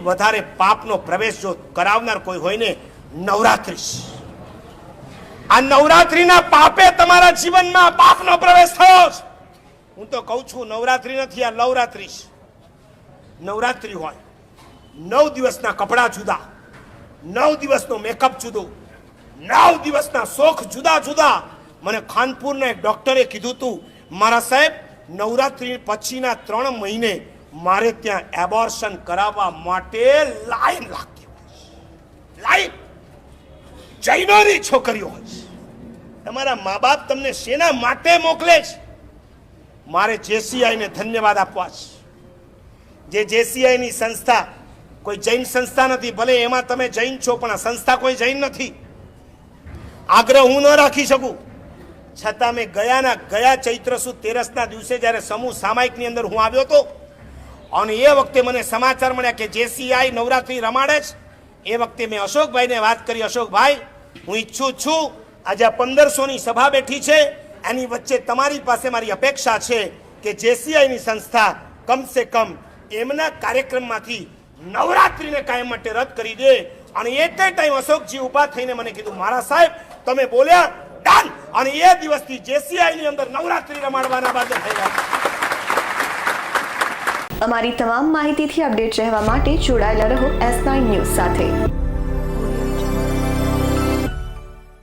વધારે પાપનો પ્રવેશ જો કરાવનાર કોઈ હોય ને નવરાત્રી. આ નવરાત્રીના પાપે તમારા જીવનમાં પાપનો પ્રવેશ થયો. હું તો કહું છું નવરાત્રી નથી, આ લવરાત્રી. નવરાત્રી હોય 9 દિવસના કપડા જુદા, 9 દિવસનો મેકઅપ જુદો, 9 દિવસના શોખ જુદા જુદા. મને ખાનપુરના એક ડોક્ટરે કીધું હતું, મારા સાહેબ નવરાત્રી પછીના 3 મહિને મારે ત્યાં એબોર્શન કરાવવા માટે લાઈન લાગતી હોય. લાઈન જૈનોની છોકરીઓ હોય. તમારા મા બાપ તમને શેના માટે મોકલે છે? મારે જેસીઆઈને ધન્યવાદ આપવા છે. જે જેસીઆઈની સંસ્થા કોઈ જૈન સંસ્થા નથી, ભલે એમાં તમે જૈન છો પણ આ સંસ્થા કોઈ જૈન નથી. આગ્રહ હું ન રાખી શકું, છતાં મેં ગયા ચૈત્ર સુદ 13ના દિવસે જ્યારે સમૂહ સામાયિકની અંદર હું આવ્યો હતો અને એ વખતે મને સમાચાર મળ્યા કે જેસીઆઈ નવરાત્રી રમાડે છે. એ વખતે મેં અશોકભાઈને વાત કરી, અશોકભાઈ હું ઈચ્છું છું આજે 1500ની સભા બેઠી છે, એની વચ્ચે તમારી પાસે મારી અપેક્ષા છે કે જેસીઆઈની સંસ્થા કમસે કમ એમના કાર્યક્રમમાંથી નવરાત્રીને કાયમ માટે રદ કરી દે. અને એક ટાઈમ અશોકજી ઊભા થઈને મને કીધું, મારા સાહેબ તમે બોલ્યા ડન. અને એ દિવસથી જેસીઆઈની અંદર નવરાત્રી રમાડવાના બાદ થયા. અમારી તમામ માહિતીથી અપડેટ રહેવા માટે જોડાયેલા રહો S9 ન્યૂઝ સાથે.